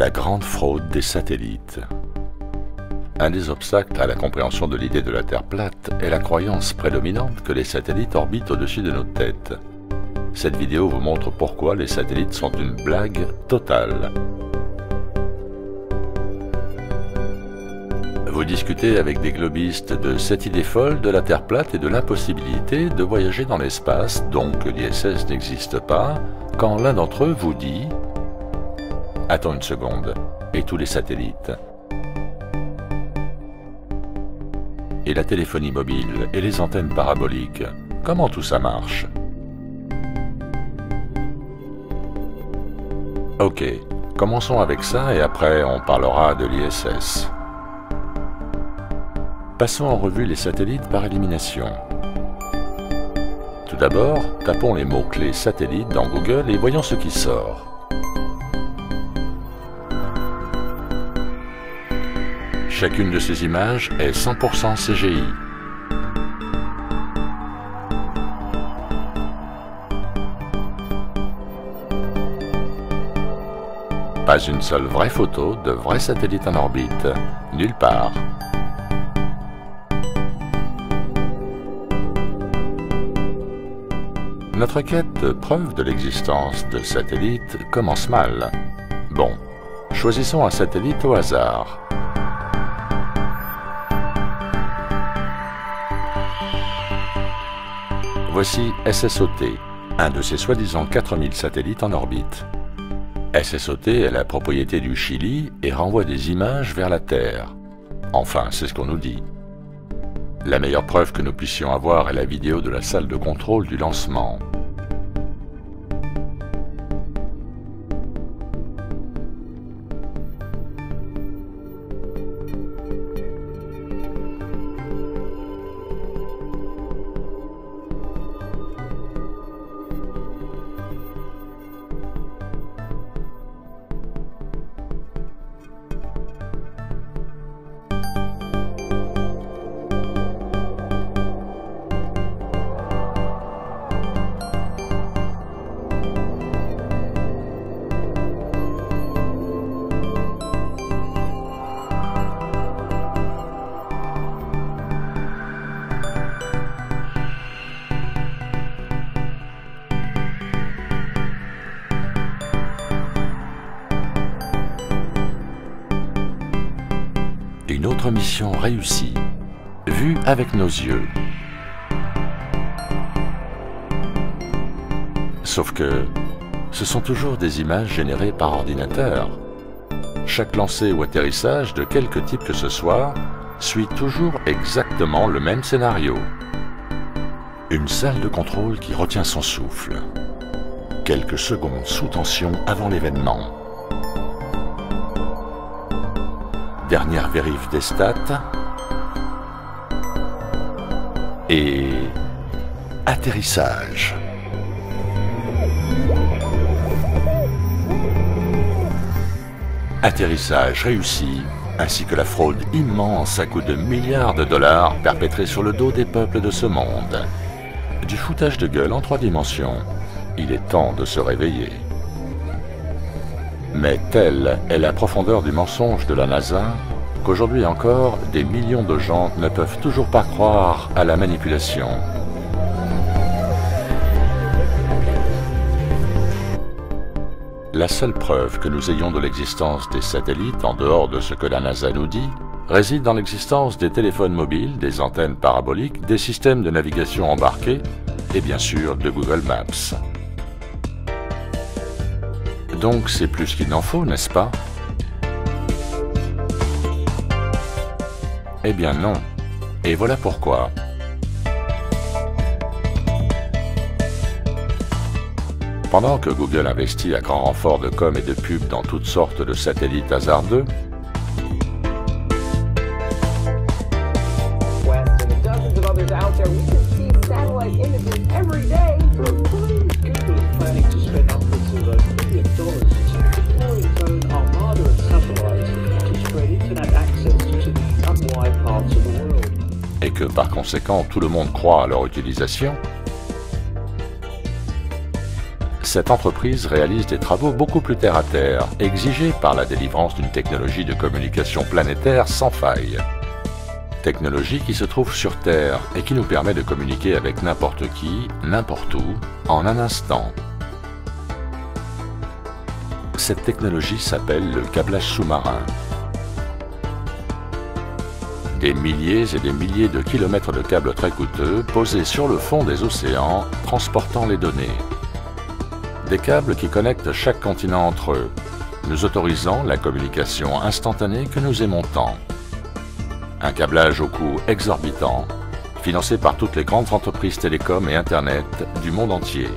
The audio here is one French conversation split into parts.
La grande fraude des satellites. Un des obstacles à la compréhension de l'idée de la Terre plate est la croyance prédominante que les satellites orbitent au-dessus de nos têtes. Cette vidéo vous montre pourquoi les satellites sont une blague totale. Vous discutez avec des globistes de cette idée folle de la Terre plate et de l'impossibilité de voyager dans l'espace, donc que l'ISS n'existe pas, quand l'un d'entre eux vous dit « Attends une seconde, et tous les satellites ? Et la téléphonie mobile et les antennes paraboliques, comment tout ça marche ? » Ok, commençons avec ça et après on parlera de l'ISS. Passons en revue les satellites par élimination. Tout d'abord, tapons les mots-clés satellites dans Google et voyons ce qui sort. Chacune de ces images est 100% CGI. Pas une seule vraie photo de vrai satellite en orbite, nulle part. Notre quête de preuve de l'existence de satellites commence mal. Bon, choisissons un satellite au hasard. Voici SSOT, un de ces soi-disant 4000 satellites en orbite. SSOT est la propriété du Chili et renvoie des images vers la Terre. Enfin, c'est ce qu'on nous dit. La meilleure preuve que nous puissions avoir est la vidéo de la salle de contrôle du lancement. Une autre mission réussie, vue avec nos yeux. Sauf que ce sont toujours des images générées par ordinateur. Chaque lancer ou atterrissage de quelque type que ce soit suit toujours exactement le même scénario. Une salle de contrôle qui retient son souffle. Quelques secondes sous tension avant l'événement. Dernière vérif des stats. Et atterrissage. Atterrissage réussi, ainsi que la fraude immense à coût de milliards de dollars perpétrée sur le dos des peuples de ce monde. Du foutage de gueule en 3 dimensions. Il est temps de se réveiller. Mais telle est la profondeur du mensonge de la NASA qu'aujourd'hui encore, des millions de gens ne peuvent toujours pas croire à la manipulation. La seule preuve que nous ayons de l'existence des satellites, en dehors de ce que la NASA nous dit, réside dans l'existence des téléphones mobiles, des antennes paraboliques, des systèmes de navigation embarqués et bien sûr de Google Maps. Donc c'est plus qu'il n'en faut, n'est-ce pas? Eh bien non. Et voilà pourquoi. Pendant que Google investit à grand renfort de com et de pub dans toutes sortes de satellites hasardeux, et que par conséquent tout le monde croit à leur utilisation, cette entreprise réalise des travaux beaucoup plus terre-à-terre, exigés par la délivrance d'une technologie de communication planétaire sans faille. Technologie qui se trouve sur Terre et qui nous permet de communiquer avec n'importe qui, n'importe où, en un instant. Cette technologie s'appelle le câblage sous-marin. Des milliers et des milliers de kilomètres de câbles très coûteux posés sur le fond des océans, transportant les données. Des câbles qui connectent chaque continent entre eux, nous autorisant la communication instantanée que nous aimons tant. Un câblage au coût exorbitant, financé par toutes les grandes entreprises télécom et Internet du monde entier.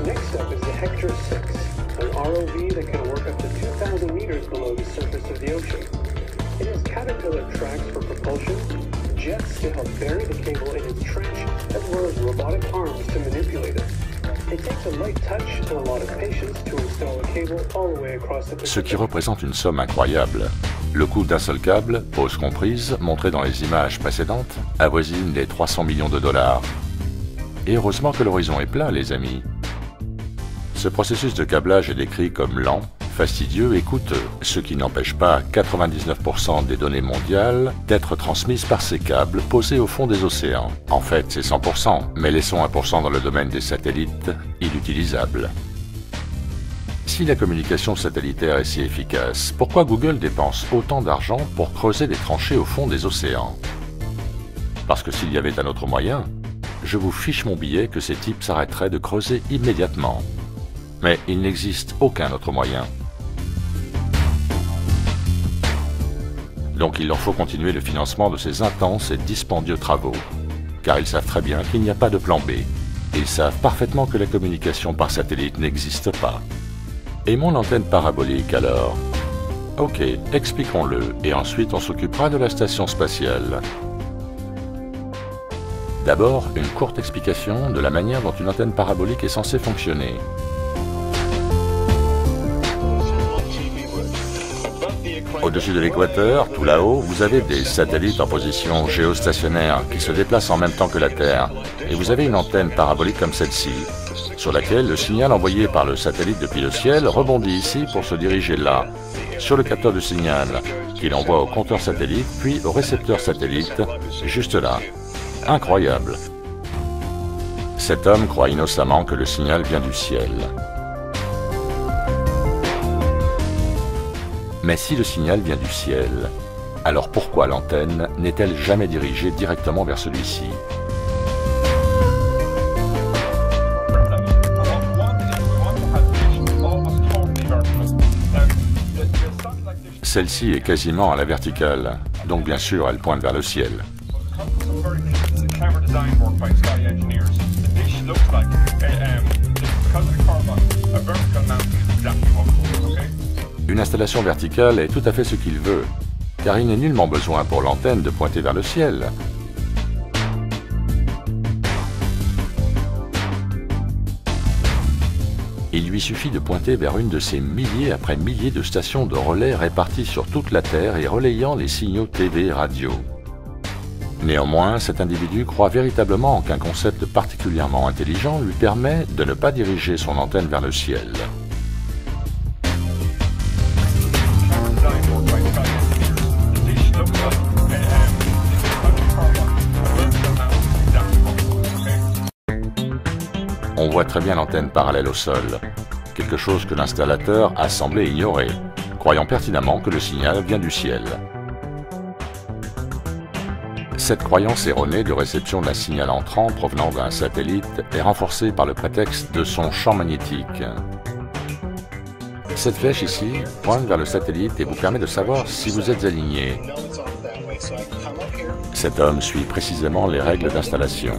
Next up is the Hector 6, an ROV that can work up to 2,000 meters below the surface of the ocean. It has Caterpillar tracks for propulsion, jets to help bury the cable in its trench, as well as robotic arms to manipulate it. It takes a light touch and a lot of patience to install a cable all the way across the Pacific. Ce qui représente une somme incroyable. Le coût d'un seul câble, pose comprise, montré dans les images précédentes, avoisine les 300 millions de dollars. Et heureusement que l'horizon est plat, les amis. Ce processus de câblage est décrit comme lent, fastidieux et coûteux, ce qui n'empêche pas 99% des données mondiales d'être transmises par ces câbles posés au fond des océans. En fait, c'est 100%, mais laissons 1% dans le domaine des satellites, inutilisables. Si la communication satellitaire est si efficace, pourquoi Google dépense autant d'argent pour creuser des tranchées au fond des océans? Parce que s'il y avait un autre moyen, je vous fiche mon billet que ces types s'arrêteraient de creuser immédiatement. Mais il n'existe aucun autre moyen. Donc il leur faut continuer le financement de ces intenses et dispendieux travaux, car ils savent très bien qu'il n'y a pas de plan B. Ils savent parfaitement que la communication par satellite n'existe pas. Et mon antenne parabolique alors? Ok, expliquons-le, et ensuite on s'occupera de la station spatiale. D'abord, une courte explication de la manière dont une antenne parabolique est censée fonctionner. Au-dessus de l'équateur, tout là-haut, vous avez des satellites en position géostationnaire qui se déplacent en même temps que la Terre. Et vous avez une antenne parabolique comme celle-ci, sur laquelle le signal envoyé par le satellite depuis le ciel rebondit ici pour se diriger là, sur le capteur de signal, qu'il envoie au compteur satellite, puis au récepteur satellite, juste là. Incroyable. Cet homme croit innocemment que le signal vient du ciel. Mais si le signal vient du ciel, alors pourquoi l'antenne n'est-elle jamais dirigée directement vers celui-ci? Celle-ci est quasiment à la verticale, donc bien sûr elle pointe vers le ciel. Une installation verticale est tout à fait ce qu'il veut, car il n'est nullement besoin pour l'antenne de pointer vers le ciel. Il lui suffit de pointer vers une de ces milliers après milliers de stations de relais réparties sur toute la Terre et relayant les signaux TV et radio. Néanmoins, cet individu croit véritablement qu'un concept particulièrement intelligent lui permet de ne pas diriger son antenne vers le ciel. on voit très bien l'antenne parallèle au sol, quelque chose que l'installateur a semblé ignorer, croyant pertinemment que le signal vient du ciel. Cette croyance erronée de réception d'un signal entrant provenant d'un satellite est renforcée par le prétexte de son champ magnétique. Cette flèche ici pointe vers le satellite et vous permet de savoir si vous êtes aligné. Cet homme suit précisément les règles d'installation.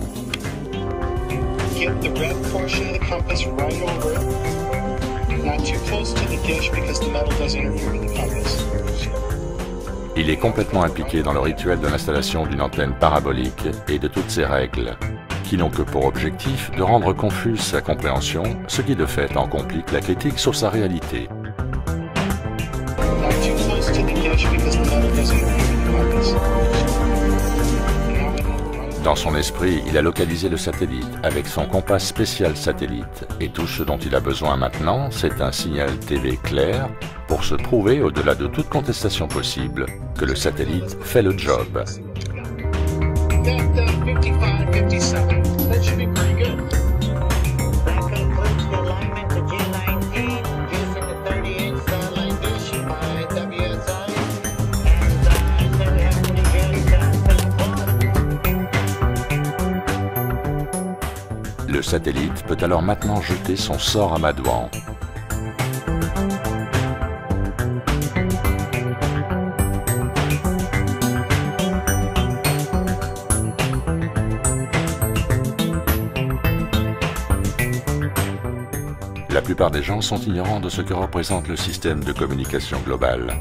Il est complètement impliqué dans le rituel de l'installation d'une antenne parabolique et de toutes ses règles, qui n'ont que pour objectif de rendre confuse sa compréhension, ce qui de fait en complique la critique sur sa réalité. Dans son esprit, il a localisé le satellite avec son compas spécial satellite, et tout ce dont il a besoin maintenant, c'est un signal TV clair pour se prouver, au-delà de toute contestation possible, que le satellite fait le job. Le satellite peut alors maintenant jeter son sort amadouant. La plupart des gens sont ignorants de ce que représente le système de communication globale.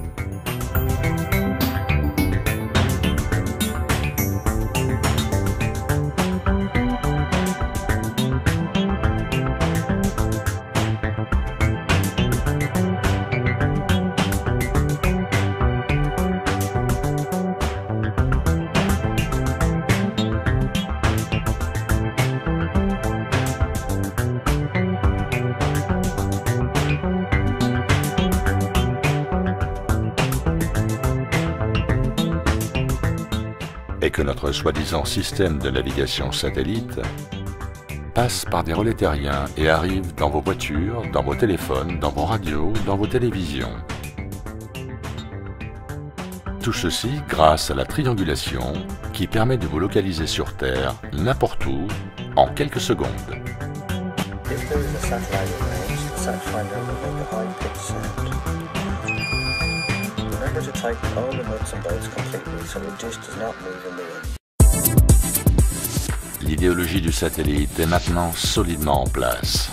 Et que notre soi-disant système de navigation satellite passe par des relais terriens et arrive dans vos voitures, dans vos téléphones, dans vos radios, dans vos télévisions. Tout ceci grâce à la triangulation qui permet de vous localiser sur Terre, n'importe où, en quelques secondes. L'idéologie du satellite est maintenant solidement en place.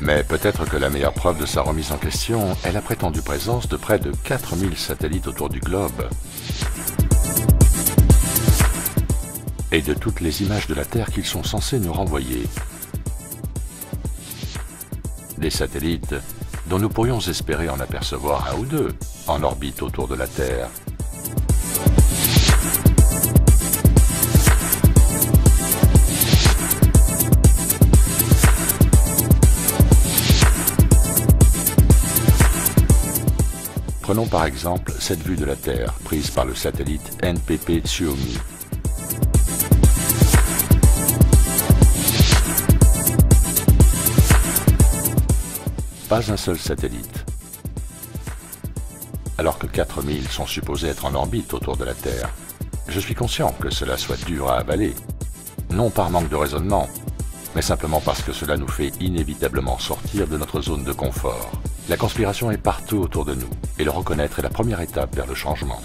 Mais peut-être que la meilleure preuve de sa remise en question est la prétendue présence de près de 4000 satellites autour du globe. Et de toutes les images de la Terre qu'ils sont censés nous renvoyer. Des satellites dont nous pourrions espérer en apercevoir un ou deux en orbite autour de la Terre. Prenons par exemple cette vue de la Terre prise par le satellite NPP Tsuomi. Pas un seul satellite, alors que 4000 sont supposés être en orbite autour de la Terre. Je suis conscient que cela soit dur à avaler, non par manque de raisonnement, mais simplement parce que cela nous fait inévitablement sortir de notre zone de confort. La conspiration est partout autour de nous, et le reconnaître est la première étape vers le changement.